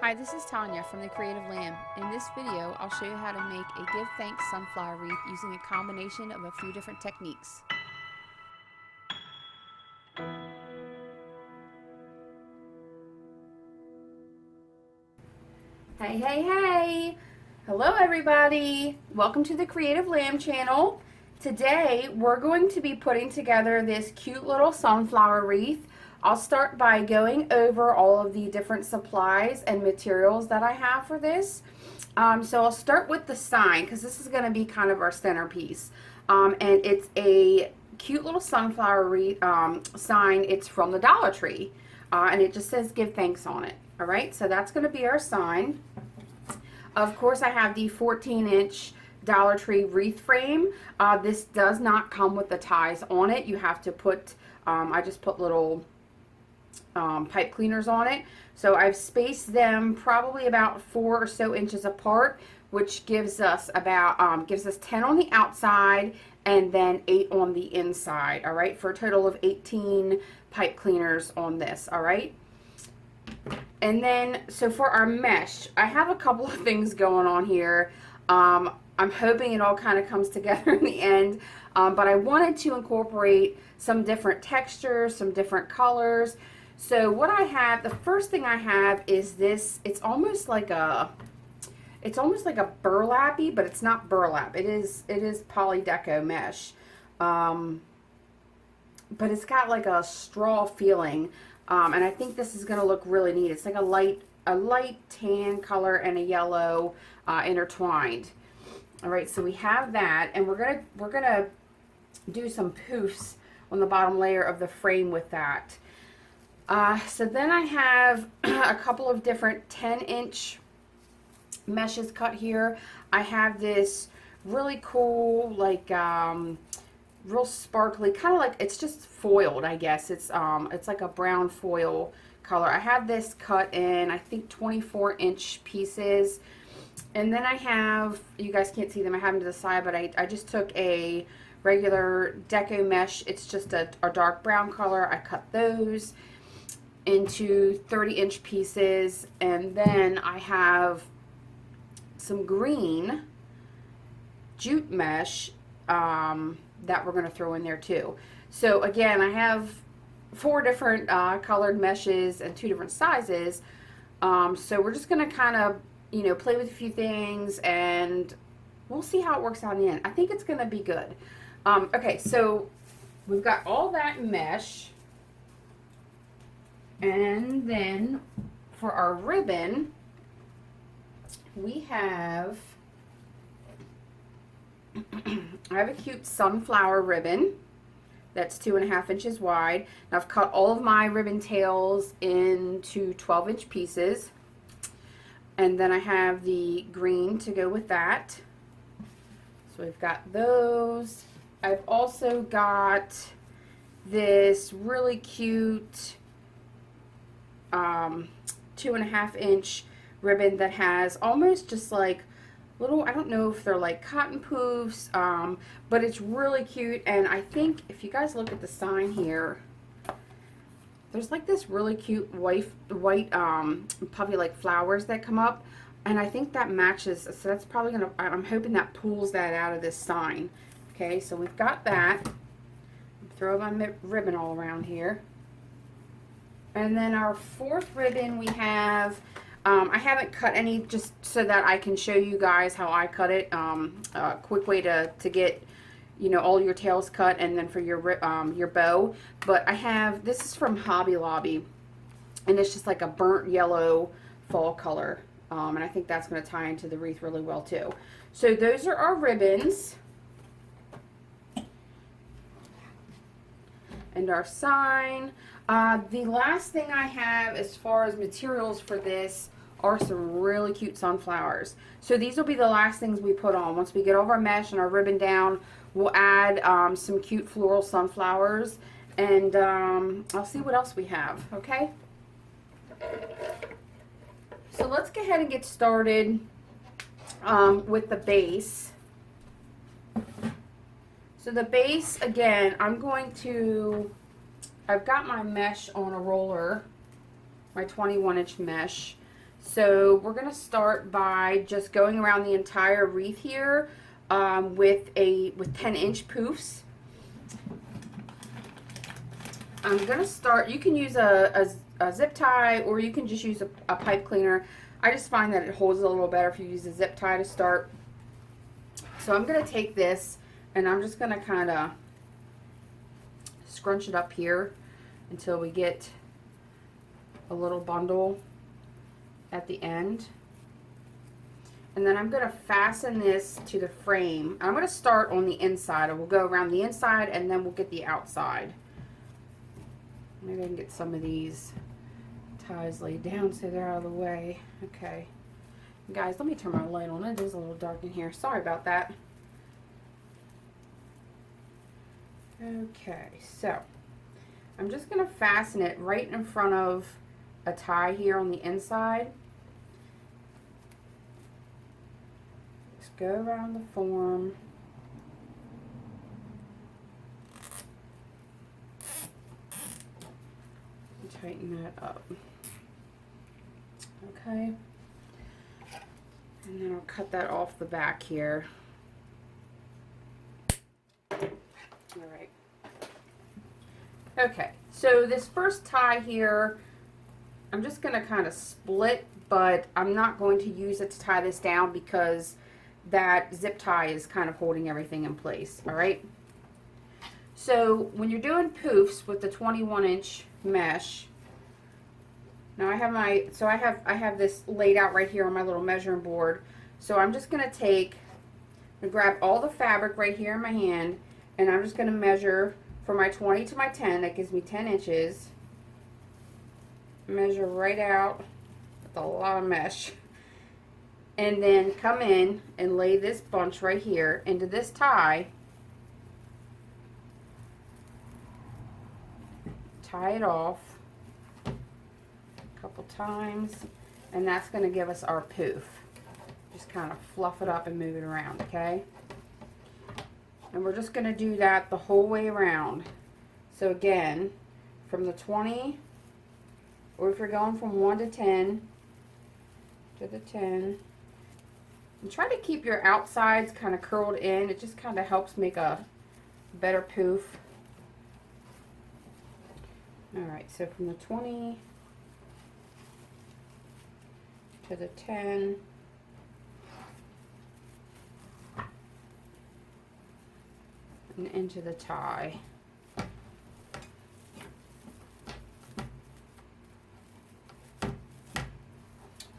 Hi, this is Tanya from The Creative Lamb. In this video, I'll show you how to make a Give Thanks sunflower wreath using a combination of a few different techniques. Hey, hey, hey! Hello everybody! Welcome to the Creative Lamb channel. Today, we're going to be putting together this cute little sunflower wreath. I'll start by going over all of the different supplies and materials that I have for this. So I'll start with the sign because this is going to be kind of our centerpiece. And it's a cute little sunflower wreath sign. It's from the Dollar Tree. And it just says Give Thanks on it. All right, so that's going to be our sign. Of course, I have the 14-inch Dollar Tree wreath frame. This does not come with the ties on it. You have to put, I just put little pipe cleaners on it. So I've spaced them probably about 4 or so inches apart, which gives us about, gives us 10 on the outside and then 8 on the inside, all right, for a total of 18 pipe cleaners on this, all right. And then, so for our mesh, I have a couple of things going on here. I'm hoping it all kind of comes together in the end, but I wanted to incorporate some different textures, some different colors. So what I have, the first thing I have is this. It's almost like a burlappy, but it's not burlap. It is polydeco mesh, but it's got like a straw feeling. And I think this is going to look really neat. It's like a light tan color and a yellow intertwined. All right, so we have that, and we're gonna do some poofs on the bottom layer of the frame with that. So then I have a couple of different 10-inch meshes cut here. I have this really cool, like real sparkly, kind of like, it's just foiled, I guess. It's like a brown foil color. I have this cut in, I think, 24-inch pieces. And then I have, you guys can't see them, I have them to the side, but I just took a regular deco mesh. It's just a dark brown color. I cut those into 30-inch pieces. And then I have some green jute mesh that we're going to throw in there too. So again, I have 4 different colored meshes and 2 different sizes. So we're just going to kind of, you know, play with a few things, and we'll see how it works out in the end. I think it's going to be good. Okay, so we've got all that mesh, and then for our ribbon, we have I have a cute sunflower ribbon that's 2.5 inches wide. Now I've cut all of my ribbon tails into 12-inch pieces. And then I have the green to go with that. So we've got those. I've also got this really cute 2.5-inch ribbon that has almost just like little, I don't know if they're like cotton poofs, but it's really cute. And I think if you guys look at the sign here, there's like this really cute white puffy like flowers that come up, and I think that matches. So that's probably gonna, I'm hoping that pulls that out of this sign. Okay, so we've got that. Throw my ribbon all around here. And then our 4th ribbon, we have, I haven't cut any just so that I can show you guys how I cut it. A quick way to get, you know, all your tails cut, and then for your bow. But I have, this is from Hobby Lobby, and it's just like a burnt yellow fall color, and I think that's going to tie into the wreath really well too. So those are our ribbons and our sign. The last thing I have as far as materials for this are some really cute sunflowers. So these will be the last things we put on. Once we get all of our mesh and our ribbon down, we'll add some cute floral sunflowers, and I'll see what else we have, okay? So let's go ahead and get started with the base. So the base, again, I've got my mesh on a roller, my 21-inch mesh. So we're going to start by just going around the entire wreath here with 10-inch poofs. I'm going to start, you can use a zip tie, or you can just use a pipe cleaner. I just find that it holds a little better if you use a zip tie to start. So I'm going to take this and I'm just going to kind of scrunch it up here until we get a little bundle at the end. And then I'm going to fasten this to the frame. I'm going to start on the inside, and we'll go around the inside and then we'll get the outside. Maybe I can get some of these ties laid down so they're out of the way. Okay. Guys, let me turn my light on. It is a little dark in here. Sorry about that. Okay, so I'm just going to fasten it right in front of a tie here on the inside. Just go around the form. And tighten that up. Okay. And then I'll cut that off the back here. Alright. Okay, so this first tie here, I'm just going to kind of split, but I'm not going to use it to tie this down because that zip tie is kind of holding everything in place. Alright. So when you're doing poofs with the 21-inch mesh, now I have this laid out right here on my little measuring board. So I'm just going to grab all the fabric right here in my hand, and I'm just going to measure from my 20 to my 10. That gives me 10 inches. Measure right out with a lot of mesh. And then come in and lay this bunch right here into this tie. Tie it off a couple times, and that's going to give us our poof. Just kind of fluff it up and move it around, okay? And we're just going to do that the whole way around. So again, from the 20, or if you're going from 1 to 10, to the 10, and try to keep your outsides kind of curled in. It just kind of helps make a better poof. Alright, so from the 20 to the 10, and into the tie.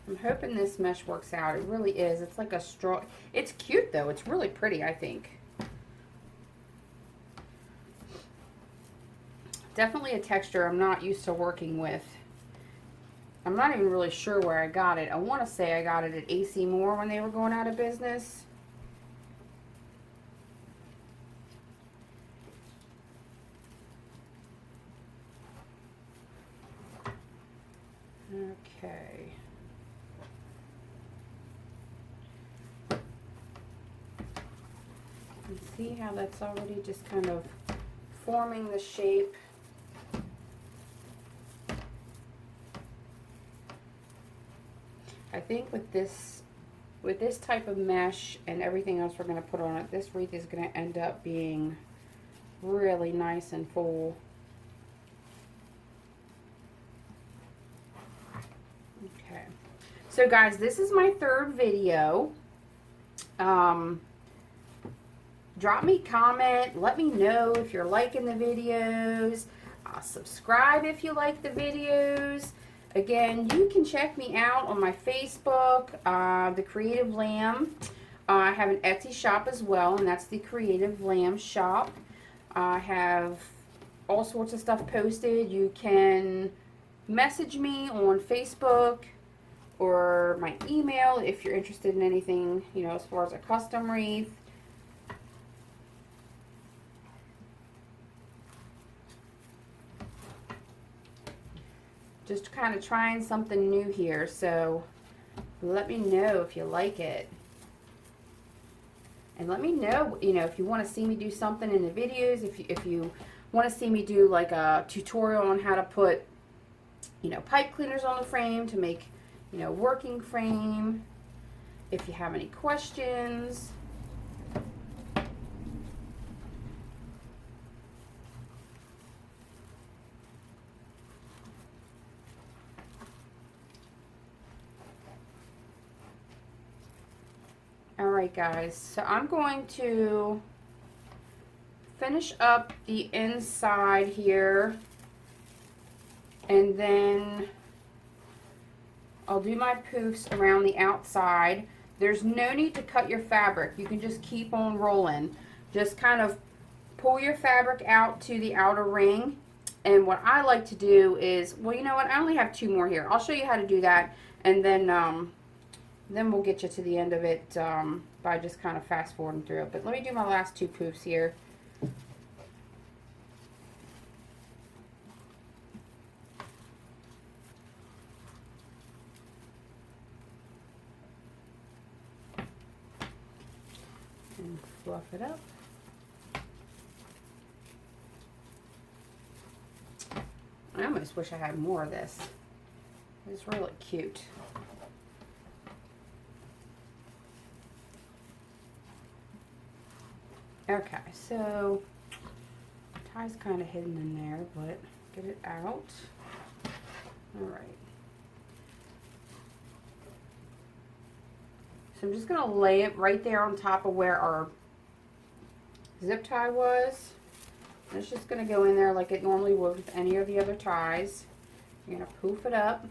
I'm hoping this mesh works out. It really is. It's like a straw. It's cute though. It's really pretty, I think. Definitely a texture I'm not used to working with. I'm not even really sure where I got it. I want to say I got it at AC Moore when they were going out of business. Okay. And see how that's already just kind of forming the shape. I think with this type of mesh and everything else we're going to put on it, this wreath is going to end up being really nice and full. Okay, so guys, this is my third video. Drop me a comment, let me know if you're liking the videos, subscribe if you like the videos. Again, you can check me out on my Facebook, The Creative Lamb. I have an Etsy shop as well, and that's The Creative Lamb Shop. I have all sorts of stuff posted. You can message me on Facebook or my email if you're interested in anything, you know, as far as a custom wreath. Just kind of trying something new here, so let me know if you like it. And let me know, you know, if you want to see me do something in the videos, if you want to see me do like a tutorial on how to put, you know, pipe cleaners on the frame to make, you know, working frame. If you have any questions. All right, guys, so I'm going to finish up the inside here, and then I'll do my poofs around the outside. There's no need to cut your fabric. You can just keep on rolling. Just kind of pull your fabric out to the outer ring. And what I like to do is, well, you know what? I only have 2 more here. I'll show you how to do that, and then we'll get you to the end of it by just kind of fast forwarding through it. But let me do my last 2 poofs here. And fluff it up. I almost wish I had more of this. It's really cute. Okay, so tie's kind of hidden in there, but get it out. All right. So I'm just going to lay it right there on top of where our zip tie was. And it's just going to go in there like it normally would with any of the other ties. You're going to poof it up.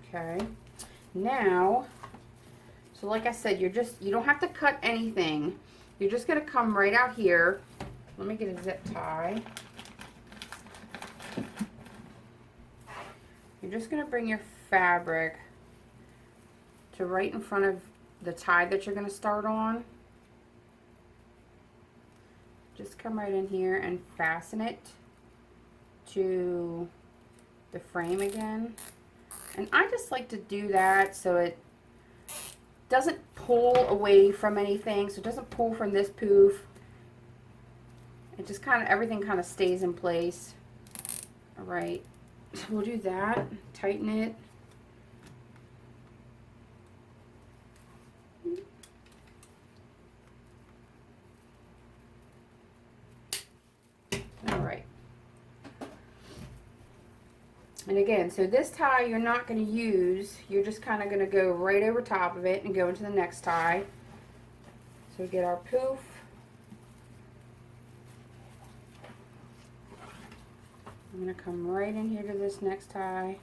Okay. Now, so like I said, you don't have to cut anything. You're just going to come right out here. Let me get a zip tie. You're just going to bring your fabric to right in front of the tie that you're going to start on. Just come right in here and fasten it to the frame again. And I just like to do that so it doesn't pull away from anything, so it doesn't pull from this poof. It just kind of, everything kind of stays in place. All right, so we'll do that, tighten it. All right. And again, so this tie you're not going to use, you're just kind of going to go right over top of it and go into the next tie. So we get our poof. I'm going to come right in here to this next tie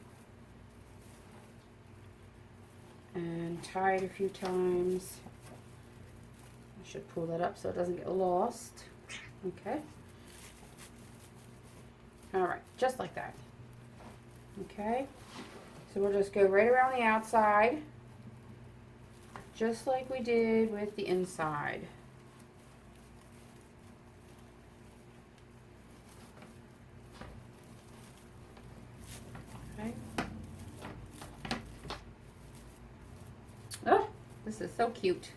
and tie it a few times. I should pull that up so it doesn't get lost. Okay. All right, just like that. Okay, so we'll just go right around the outside, just like we did with the inside. Okay. Oh, this is so cute.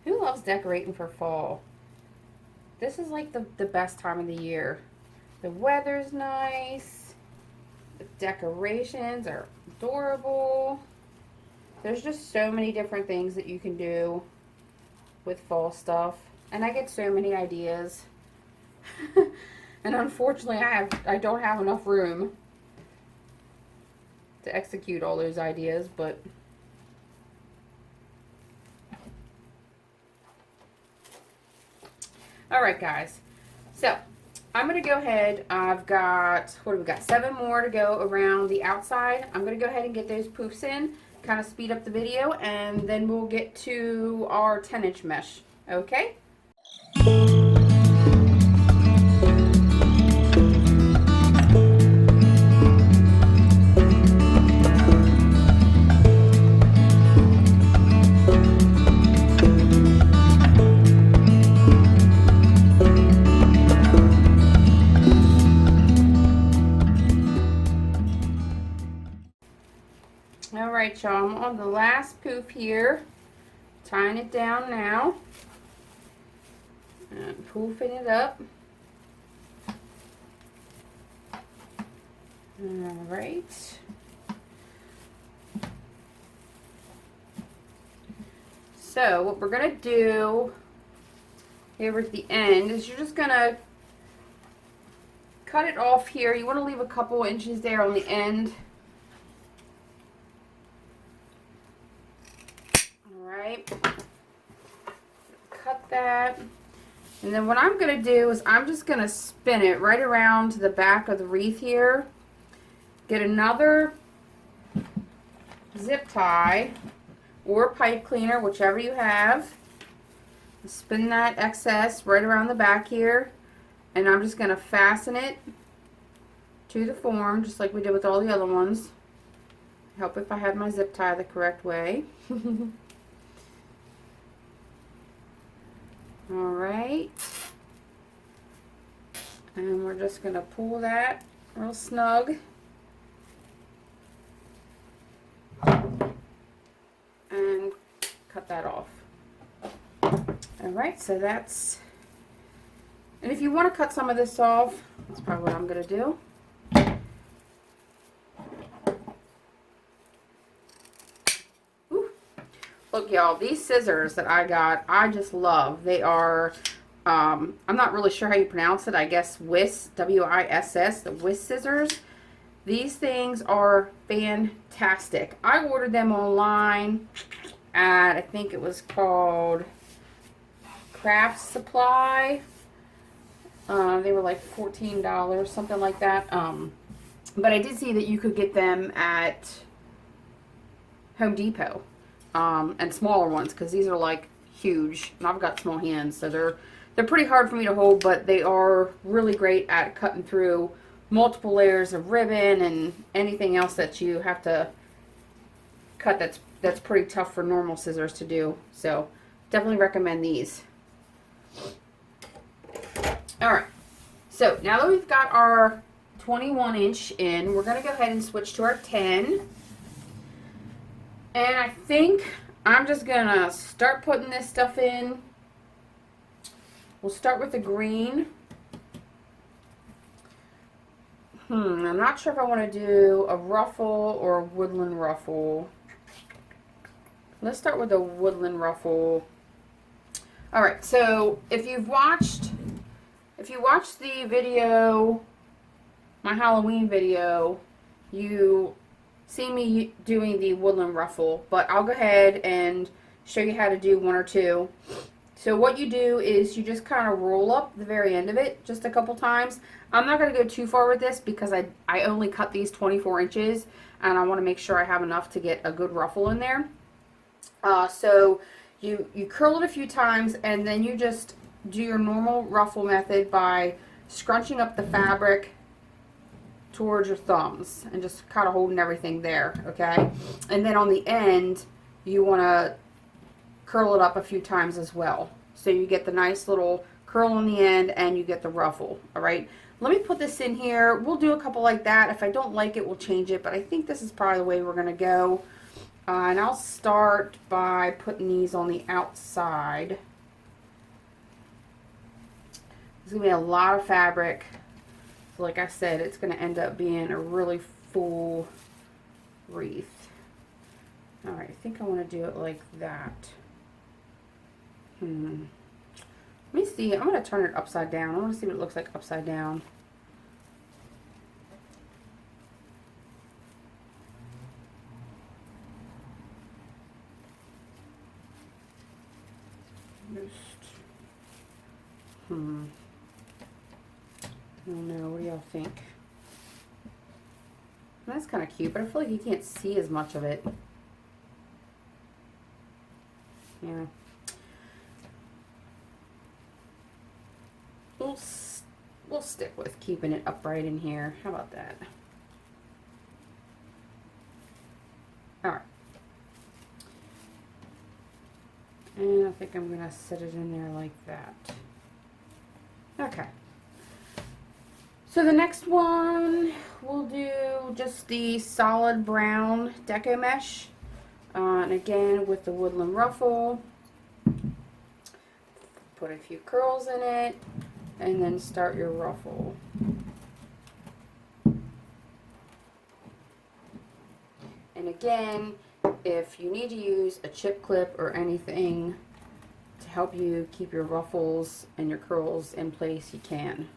Who loves decorating for fall? This is like the best time of the year. The weather's nice. The decorations are adorable. There's just so many different things that you can do with fall stuff. And I get so many ideas. And unfortunately I don't have enough room to execute all those ideas, but alright guys. So I'm going to go ahead, I've got, what do we got, 7 more to go around the outside. I'm going to go ahead and get those poofs in, kind of speed up the video, and then we'll get to our 10-inch mesh, okay? Alright y'all, I'm on the last poof here, tying it down now, and poofing it up. All right. So what we're going to do here at the end is you're just going to cut it off here. You want to leave a couple inches there on the end. All right. Cut that. And then what I'm going to do is I'm just going to spin it right around to the back of the wreath here. Get another zip tie or pipe cleaner, whichever you have. Spin that excess right around the back here, and I'm just going to fasten it to the form just like we did with all the other ones. Help if I had my zip tie the correct way. Alright, and we're just going to pull that real snug. And cut that off. Alright, so that's, and if you want to cut some of this off, that's probably what I'm going to do. Ooh. Look, y'all, these scissors that I got, I just love. They are, I'm not really sure how you pronounce it. I guess Wiss, W-I-S-S, the Wiss scissors. These things are fantastic. I ordered them online at, I think it was called Craft Supply. They were like $14, something like that. But I did see that you could get them at Home Depot, and smaller ones, because these are like huge, and I've got small hands, so they're pretty hard for me to hold, but they are really great at cutting through multiple layers of ribbon and anything else that you have to cut that's pretty tough for normal scissors to do. So definitely recommend these. Alright, so now that we've got our 21-inch in, we're going to go ahead and switch to our 10. And I think I'm just going to start putting this stuff in. We'll start with the green. I'm not sure if I want to do a ruffle or a woodland ruffle. Let's start with a woodland ruffle. Alright, so if you watched the video, my Halloween video, you see me doing the woodland ruffle, but I'll go ahead and show you how to do one or two. So what you do is you just kind of roll up the very end of it just a couple times. I'm not going to go too far with this because I only cut these 24 inches and I want to make sure I have enough to get a good ruffle in there. So you curl it a few times and then you just do your normal ruffle method by scrunching up the fabric towards your thumbs and just kind of holding everything there, okay? And then on the end, you want to curl it up a few times as well. So you get the nice little curl on the end and you get the ruffle, all right? Let me put this in here. We'll do a couple like that. If I don't like it, we'll change it, but I think this is probably the way we're going to go. And I'll start by putting these on the outside. There's going to be a lot of fabric. So like I said, it's going to end up being a really full wreath. Alright, I think I want to do it like that. Let me see. I'm going to turn it upside down. I want to see what it looks like upside down. I don't know. What do y'all think? That's kind of cute, but I feel like you can't see as much of it. Yeah. We'll stick with keeping it upright in here. How about that? Alright. And I think I'm going to set it in there like that. Okay. So the next one, we'll do just the solid brown deco mesh. And again, with the woodland ruffle. Put a few curls in it. And then start your ruffle. And again, if you need to use a chip clip or anything to help you keep your ruffles and your curls in place, you can.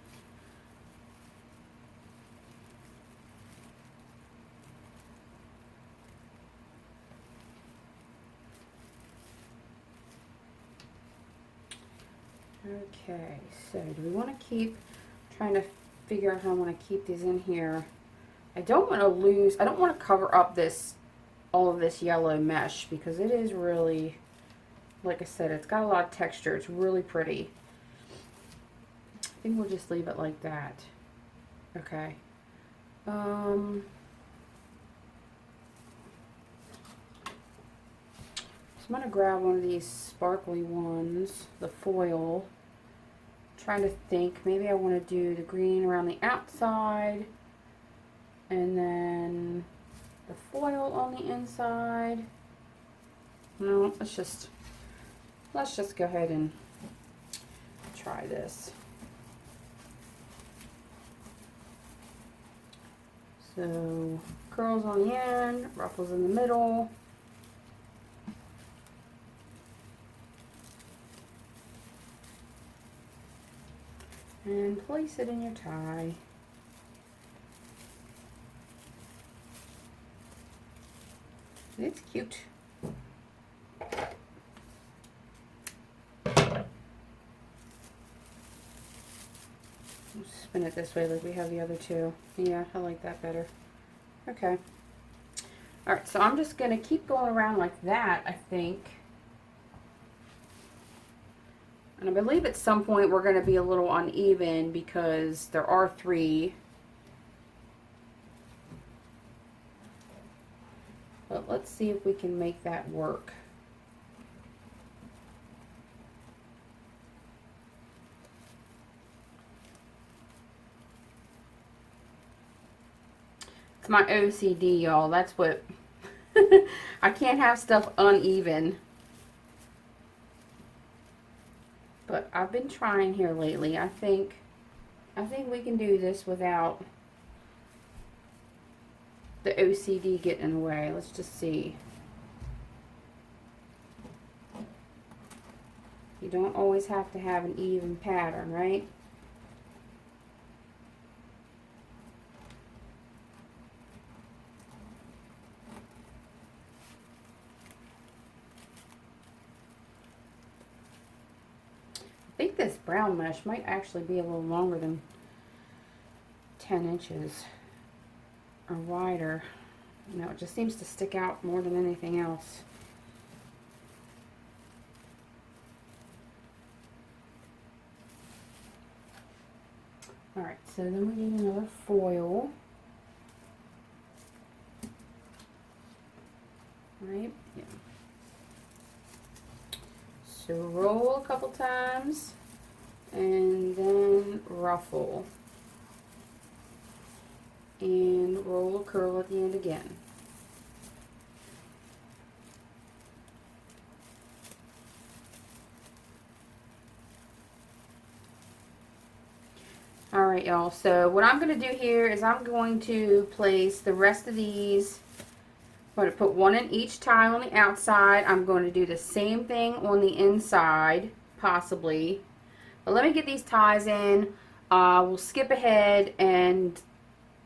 Okay, so do we want to keep trying to figure out how I want to keep these in here? I don't want to lose, I don't want to cover up all of this yellow mesh because it is really, like I said, it's got a lot of texture. It's really pretty. I think we'll just leave it like that. Okay. So I'm going to grab one of these sparkly ones, the foil. Trying to think, maybe I want to do the green around the outside and then the foil on the inside. No, let's just go ahead and try this. So curls on the end, ruffles in the middle. And place it in your tie. It's cute. Spin it this way like we have the other two. Yeah, I like that better. Okay. Alright, so I'm just going to keep going around like that, I think. And I believe at some point we're going to be a little uneven because there are 3. But let's see if we can make that work. It's my OCD, y'all. That's what... I can't have stuff uneven. But I've been trying here lately. I think we can do this without the OCD getting in the way. Let's just see. You don't always have to have an even pattern, right? I think this brown mesh might actually be a little longer than 10 inches or wider. You know, it just seems to stick out more than anything else. Alright, so then we need another foil. Right? Yeah. So roll a couple times and then ruffle. And roll a curl at the end again. Alright, y'all, so what I'm going to do here is I'm going to place the rest of these. I'm going to put one in each tie on the outside. I'm going to do the same thing on the inside, possibly. But let me get these ties in. We'll skip ahead and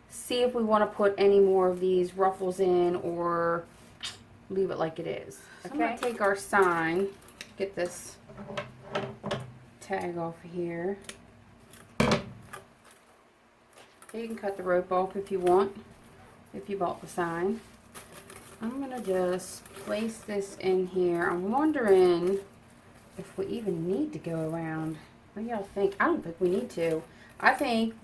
see if we want to put any more of these ruffles in or leave it like it is. Okay. So I'm going to take our sign, get this tag off of here. You can cut the rope off if you want, if you bought the sign. I'm going to just place this in here. I'm wondering if we even need to go around. What do y'all think? I don't think we need to. I think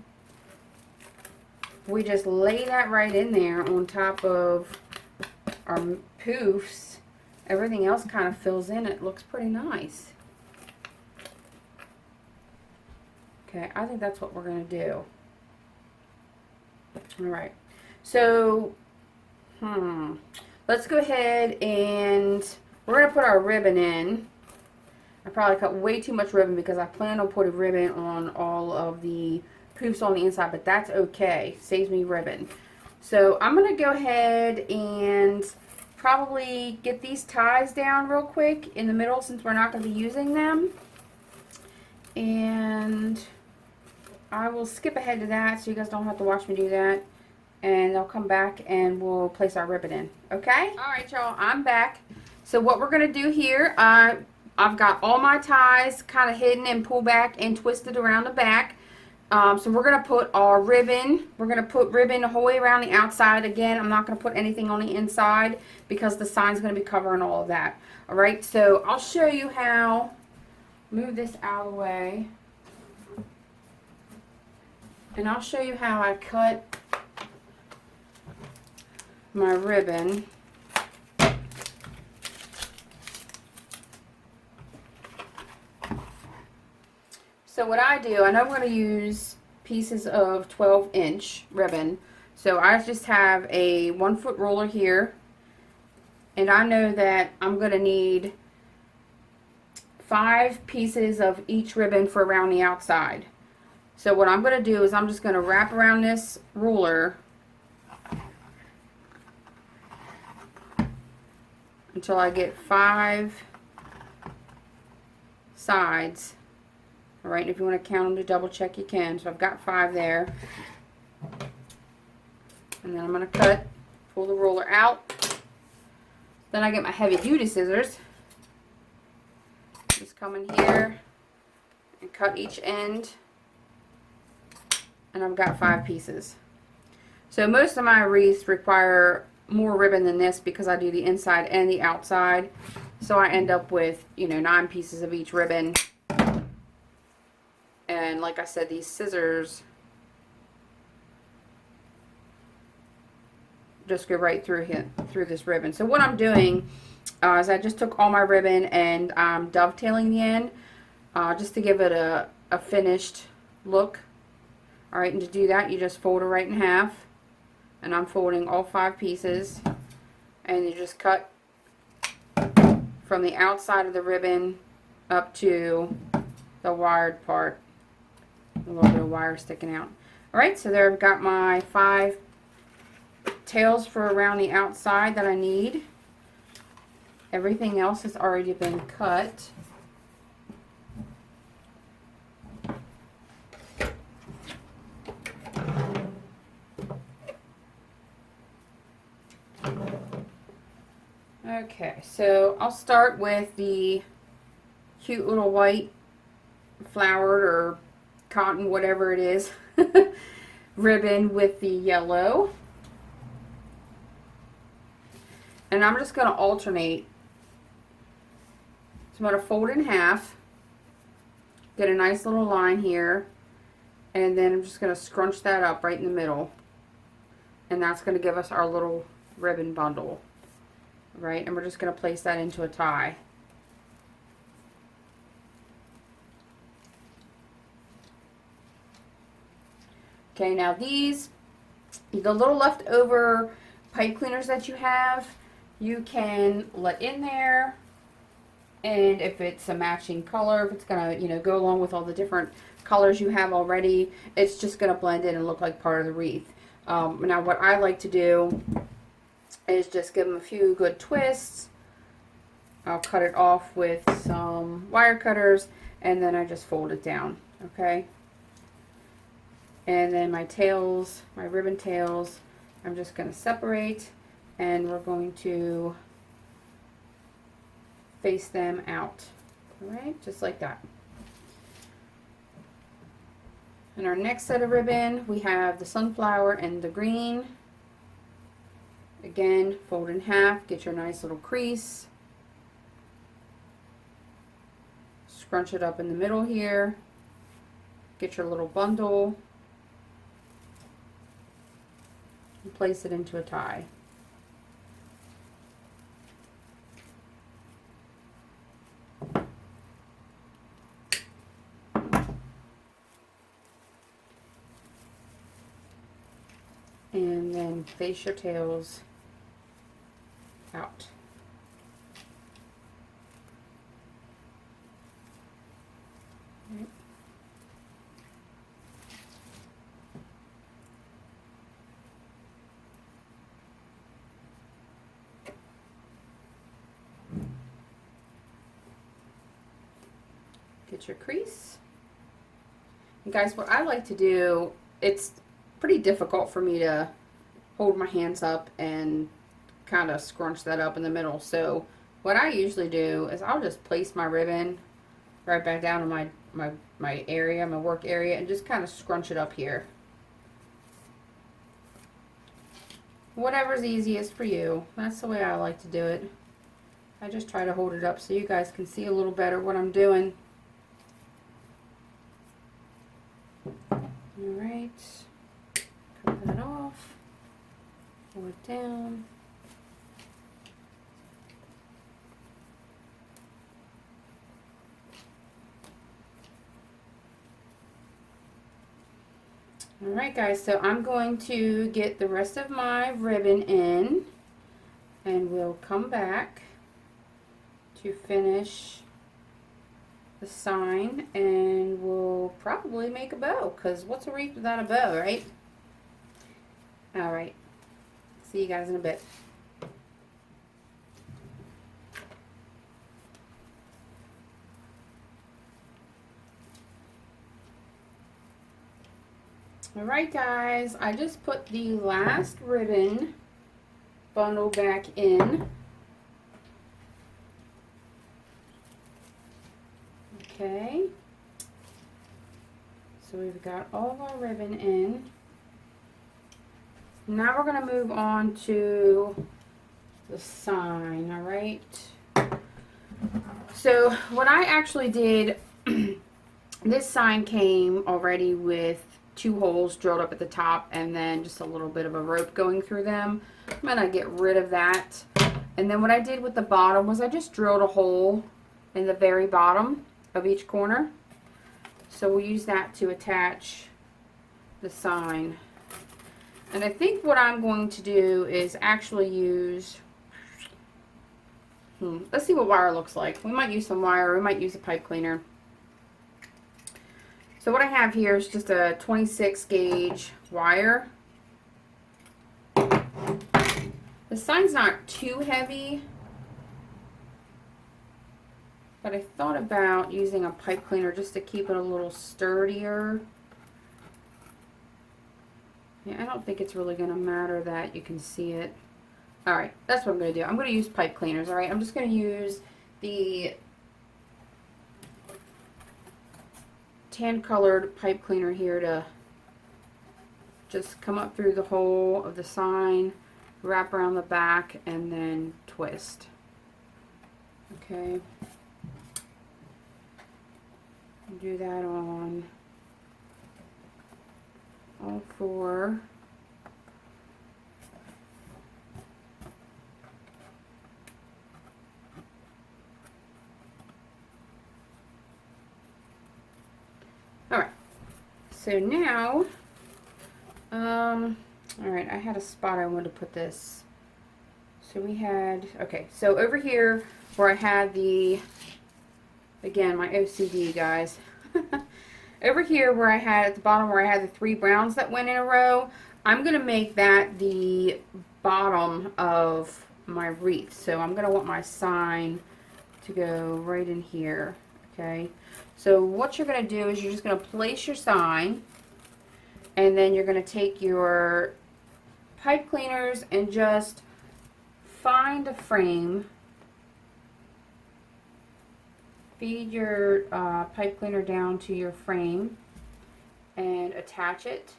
we just lay that right in there on top of our poofs. Everything else kind of fills in. It looks pretty nice. Okay, I think that's what we're going to do. Alright, so let's go ahead and we're going to put our ribbon in. I probably cut way too much ribbon because I plan on putting ribbon on all of the poofs on the inside, but that's okay. Saves me ribbon. So I'm going to go ahead and probably get these ties down real quick in the middle since we're not going to be using them. And I will skip ahead to that so you guys don't have to watch me do that. And I'll come back and we'll place our ribbon in. Okay? Alright, y'all. I'm back. So what we're going to do here, I've got all my ties kind of hidden and pulled back and twisted around the back. So we're going to put our ribbon. We're going to put ribbon the whole way around the outside. Again, I'm not going to put anything on the inside because the sign's going to be covering all of that. Alright, so I'll show you how. Move this out of the way. And I'll show you how I cut my ribbon. So what I do, I know I'm going to use pieces of 12-inch ribbon. So I just have a 1-foot ruler here. And I know that I'm going to need 5 pieces of each ribbon for around the outside. So what I'm going to do is I'm just going to wrap around this ruler until I get 5 sides. Alright, and if you want to count them to double check, you can. So I've got 5 there. And then I'm going to cut, pull the ruler out. Then I get my heavy duty scissors. Just come in here and cut each end. And I've got 5 pieces. So most of my wreaths require more ribbon than this because I do the inside and the outside. So I end up with, you know, 9 pieces of each ribbon. And like I said, these scissors just go right through this ribbon. So what I'm doing is I just took all my ribbon and I'm dovetailing the end just to give it a finished look. Alright, and to do that you just fold it right in half. And I'm folding all 5 pieces. And you just cut from the outside of the ribbon up to the wired part. A little bit of wire sticking out. Alright, so there I've got my 5 tails for around the outside that I need. Everything else has already been cut. Okay, so I'll start with the cute little white flowered or cotton, whatever it is, ribbon with the yellow. And I'm just going to alternate. So I'm going to fold it in half, get a nice little line here, and then I'm just going to scrunch that up right in the middle. And that's going to give us our little ribbon bundle. Right, and we're just going to place that into a tie. Okay, now these, the little leftover pipe cleaners that you have, you can let in there, and if it's a matching color, if it's going to, you know, go along with all the different colors you have already, it's just going to blend in and look like part of the wreath. Now what I like to do is just give them a few good twists. I'll cut it off with some wire cutters, and then I just fold it down, okay? And then my tails, my ribbon tails, I'm just going to separate, and we're going to face them out, all right? Just like that. In our next set of ribbon, we have the sunflower and the green. Again, fold in half, get your nice little crease. Scrunch it up in the middle here. Get your little bundle. And place it into a tie. And then face your tails out. Right. Get your crease. And guys, what I like to do, it's pretty difficult for me to hold my hands up and kind of scrunch that up in the middle. So what I usually do is I'll just place my ribbon right back down in my area, my work area, and just kind of scrunch it up here. Whatever's easiest for you. That's the way I like to do it. I just try to hold it up so you guys can see a little better what I'm doing. Alright, cut that off, pull it down. Alright guys, so I'm going to get the rest of my ribbon in, and we'll come back to finish the sign, and we'll probably make a bow, because what's a wreath without a bow, right? Alright, see you guys in a bit. Alright guys, I just put the last ribbon bundle back in. Okay, so we've got all of our ribbon in. Now we're going to move on to the sign, alright? So what I actually did, this sign came already with 2 holes drilled up at the top and then just a little bit of a rope going through them. I'm going to get rid of that. And then what I did with the bottom was I just drilled a hole in the very bottom of each corner. So we'll use that to attach the sign. And I think what I'm going to do is actually use, let's see what wire looks like. We might use some wire, we might use a pipe cleaner. So what I have here is just a 26 gauge wire. The sign's not too heavy, but I thought about using a pipe cleaner just to keep it a little sturdier. Yeah, I don't think it's really going to matter that you can see it. Alright, that's what I'm going to do. I'm going to use pipe cleaners, alright? I'm just going to use the tan colored pipe cleaner here to just come up through the hole of the sign, wrap around the back, and then twist. Okay. Do that on all 4. Alright, so now, alright, I had a spot I wanted to put this. So we had, okay, so over here where I had the, again, my OCD, guys. Over here where I had, at the bottom where I had the 3 browns that went in a row, I'm going to make that the bottom of my wreath. So I'm going to want my sign to go right in here, okay? So what you're going to do is you're just going to place your sign, and then you're going to take your pipe cleaners and just find a frame. Feed your pipe cleaner down to your frame and attach it.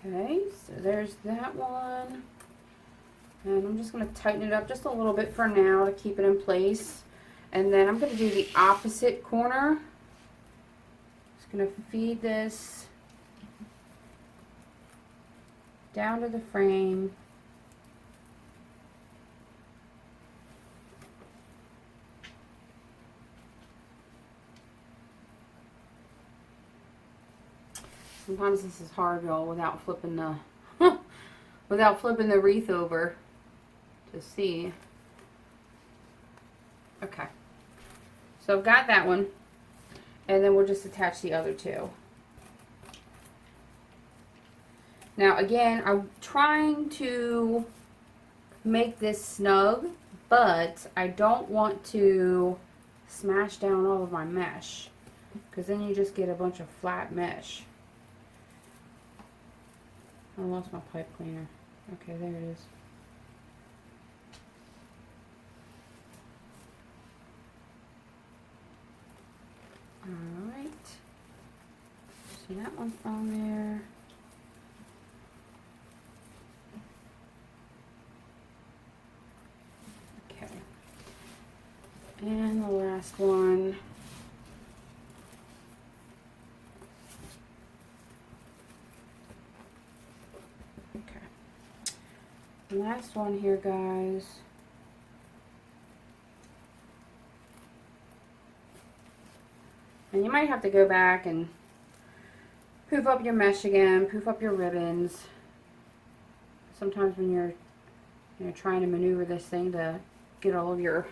Okay, so there's that one. And I'm just going to tighten it up just a little bit for now to keep it in place. And then I'm going to do the opposite corner. Just going to feed this down to the frame. Sometimes this is hard, y'all, without flipping the wreath over to see. Okay. So I've got that one, and then we'll just attach the other 2. Now again, I'm trying to make this snug, but I don't want to smash down all of my mesh, because then you just get a bunch of flat mesh. I lost my pipe cleaner. Okay, there it is. Alright. See, that one's on there. Okay. And the last one. Okay. Last one here, guys. And you might have to go back and poof up your mesh again, poof up your ribbons. Sometimes when you're trying to maneuver this thing to get all of your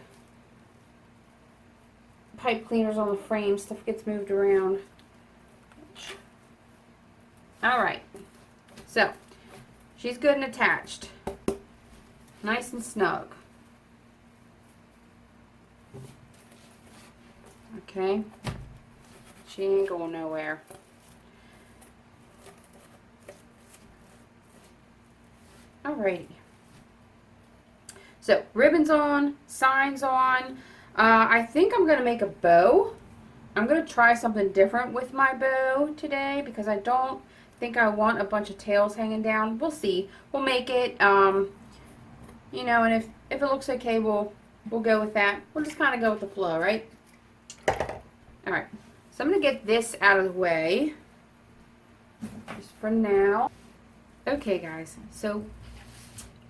pipe cleaners on the frame, stuff gets moved around. Alright, so she's good and attached. Nice and snug. Okay. She ain't going nowhere. Alrighty. So, ribbons on, signs on. I think I'm going to make a bow. I'm going to try something different with my bow today because I don't think I want a bunch of tails hanging down. We'll see. We'll make it, you know, and if it looks okay, we'll go with that. We'll just kind of go with the flow, right? Alright. So I'm going to get this out of the way, just for now. Okay guys, so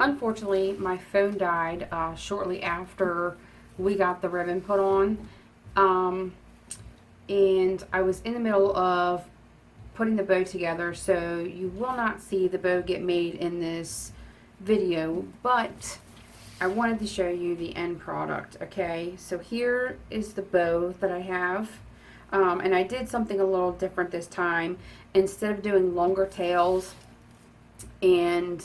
unfortunately my phone died shortly after we got the ribbon put on, and I was in the middle of putting the bow together, so you will not see the bow get made in this video, but I wanted to show you the end product. Okay, so here is the bow that I have. And I did something a little different this time. Instead of doing longer tails and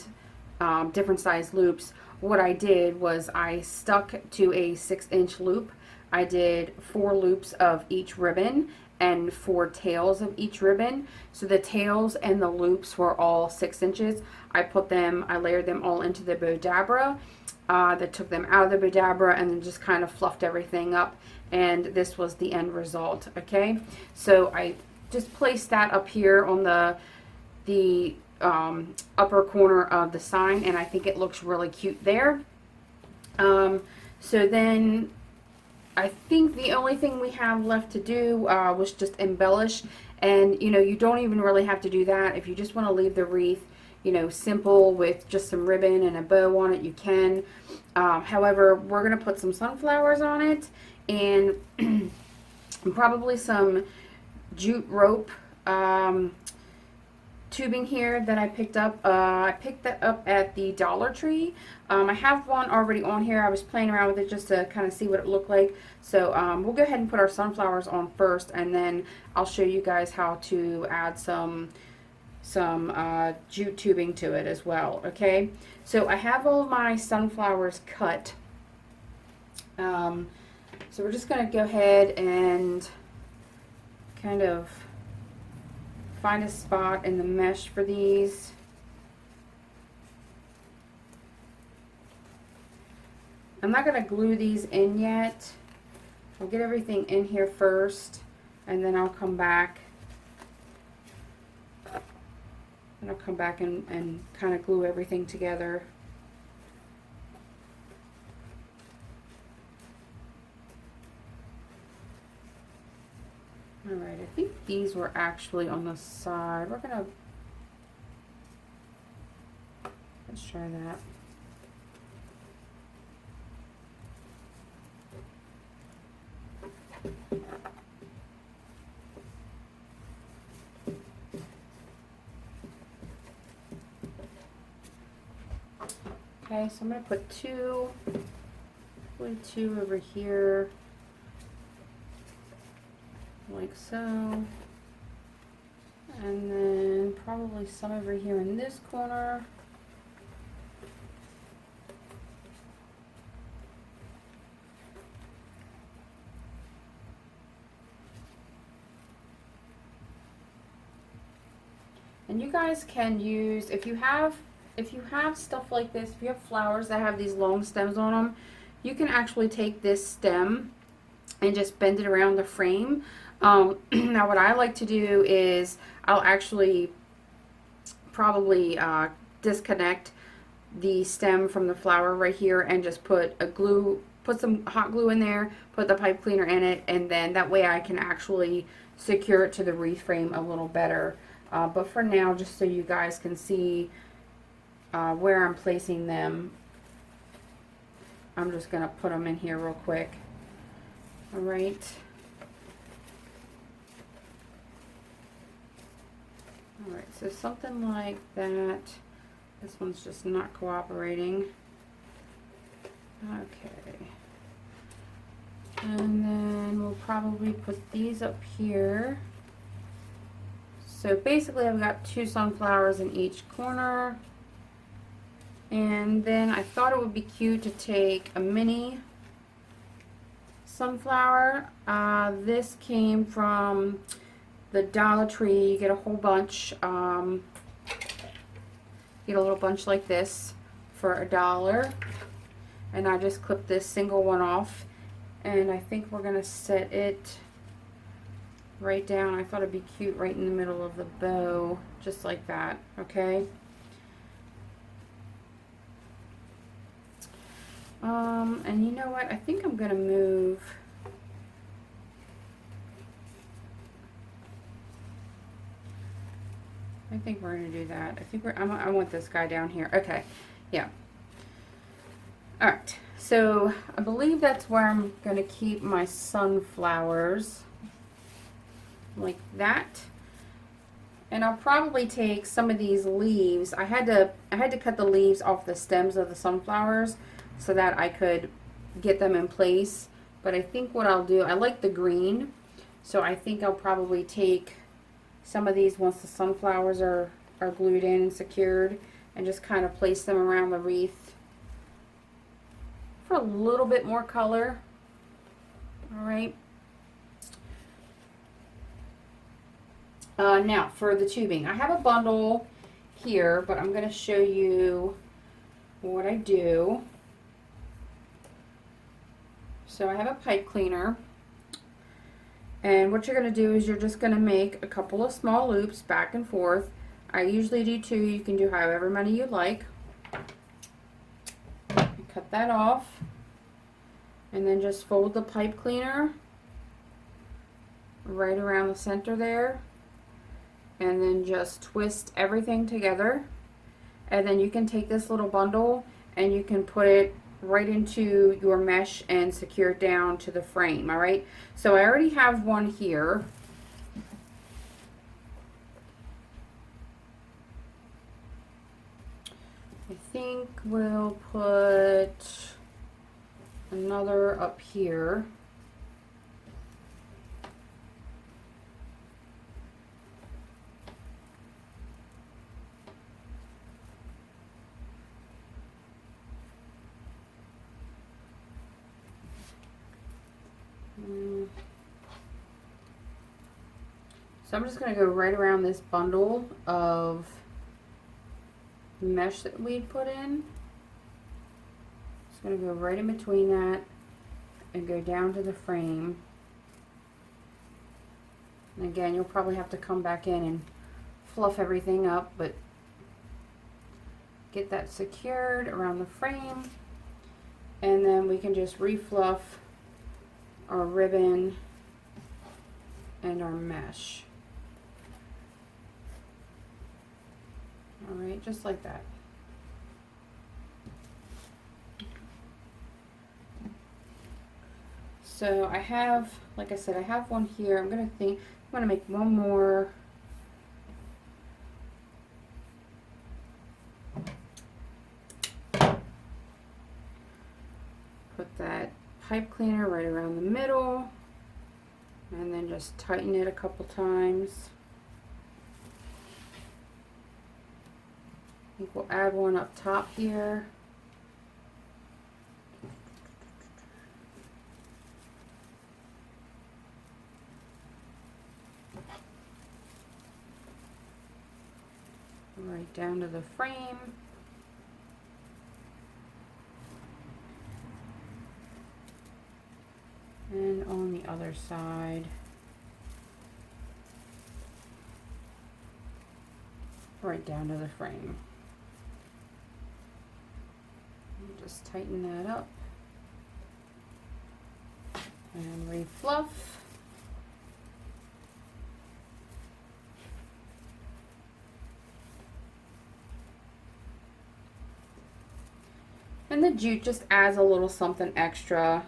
different size loops, what I did was I stuck to a 6-inch loop. I did 4 loops of each ribbon and 4 tails of each ribbon. So the tails and the loops were all 6 inches. I layered them all into the Bodabra. That took them out of the Bodabra and then just kind of fluffed everything up, and this was the end result. Okay, so I just placed that up here on the upper corner of the sign, and I think it looks really cute there. So then I think the only thing we have left to do was just embellish, and you know, you don't even really have to do that. If you just want to leave the wreath, you know, simple with just some ribbon and a bow on it, you can. However, we're going to put some sunflowers on it and probably some jute rope tubing here that I picked up. I picked that up at the Dollar Tree. I have one already on here. I was playing around with it just to kind of see what it looked like. So we'll go ahead and put our sunflowers on first, and then I'll show you guys how to add some jute tubing to it as well. Okay, so I have all of my sunflowers cut. So we're just going to go ahead and kind of find a spot in the mesh for these. I'm not going to glue these in yet. I'll get everything in here first, and then I'll come back. And I'll come back and kind of glue everything together. Alright, I think these were actually on the side. Let's try that. Okay, so I'm going to put probably two over here, like so. And then probably some over here in this corner. And you guys can use, if you have stuff like this, if you have flowers that have these long stems on them, you can actually take this stem and just bend it around the frame. Now what I like to do is I'll actually probably disconnect the stem from the flower right here and just put some hot glue in there, put the pipe cleaner in it, and then that way I can actually secure it to the wreath frame a little better. But for now, just so you guys can see where I'm placing them, I'm just going to put them in here real quick. All right. All right, so something like that. This one's just not cooperating. Okay. And then we'll probably put these up here. So basically I've got 2 sunflowers in each corner. And then I thought it would be cute to take a mini sunflower. This came from the Dollar Tree. You get a whole bunch. Get a little bunch like this for $1. And I just clipped this single one off. And I think we're going to set it right down. I thought it'd be cute right in the middle of the bow, just like that, okay? And you know what? I think I'm gonna move. I think we're gonna do that. I think I want this guy down here. Okay, yeah. All right. So I believe that's where I'm gonna keep my sunflowers. Like that. And I'll probably take some of these leaves. I had to cut the leaves off the stems of the sunflowers so that I could get them in place. But I think what I'll do, I like the green, so I think I'll probably take some of these once the sunflowers are glued in and secured, and just kind of place them around the wreath for a little bit more color. All right. Now for the tubing, I have a bundle here, but I'm going to show you what I do. So I have a pipe cleaner, and what you're going to do is you're just going to make a couple of small loops back and forth. I usually do 2. You can do however many you like. Cut that off, and then just fold the pipe cleaner right around the center there. And then just twist everything together, and then you can take this little bundle and you can put it right into your mesh and secure it down to the frame. All right, so I already have one here. I think we'll put another up here. So I'm just going to go right around this bundle of mesh that we put in. Just going to go right in between that and go down to the frame. And again, you'll probably have to come back in and fluff everything up, but get that secured around the frame. And then we can just refluff our ribbon and our mesh. All right, just like that. So I have, like I said, I have one here. I'm gonna make one more. Put that pipe cleaner right around the middle, and then just tighten it a couple times. think we'll add one up top here. Right down to the frame. And on the other side. Right down to the frame. Just tighten that up. And refluff. And the jute just adds a little something extra.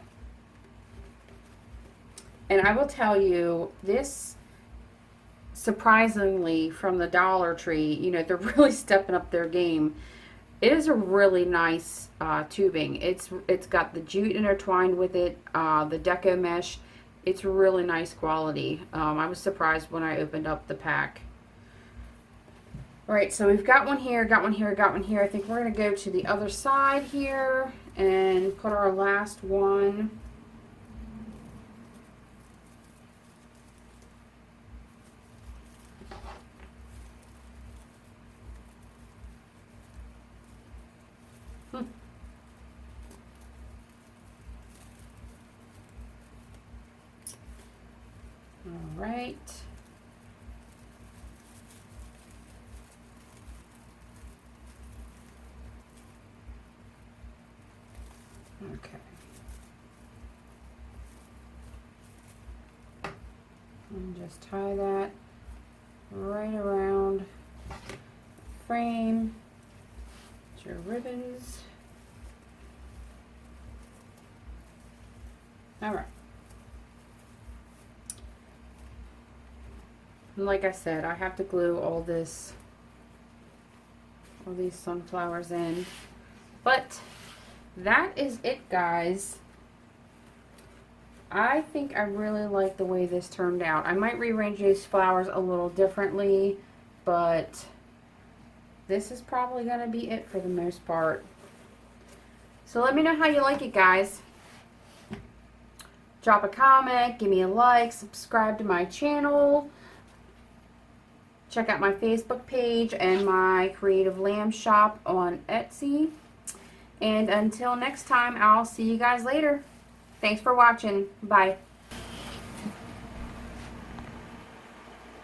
And I will tell you, this, surprisingly, from the Dollar Tree, you know, they're really stepping up their game. It is a really nice tubing. It's got the jute intertwined with it, the deco mesh. It's really nice quality. I was surprised when I opened up the pack. All right, so we've got one here, got one here, got one here. I think we're going to go to the other side here and put our last one. All right. Okay. And just tie that right around the frame. Get your ribbons. All right. And like I said, I have to glue all these sunflowers in. But that is it, guys. I think I really like the way this turned out. I might rearrange these flowers a little differently, but this is probably going to be it for the most part. So let me know how you like it, guys. Drop a comment, give me a like, subscribe to my channel. Check out my Facebook page and my Creative Lamb shop on Etsy. And until next time, I'll see you guys later. Thanks for watching. Bye.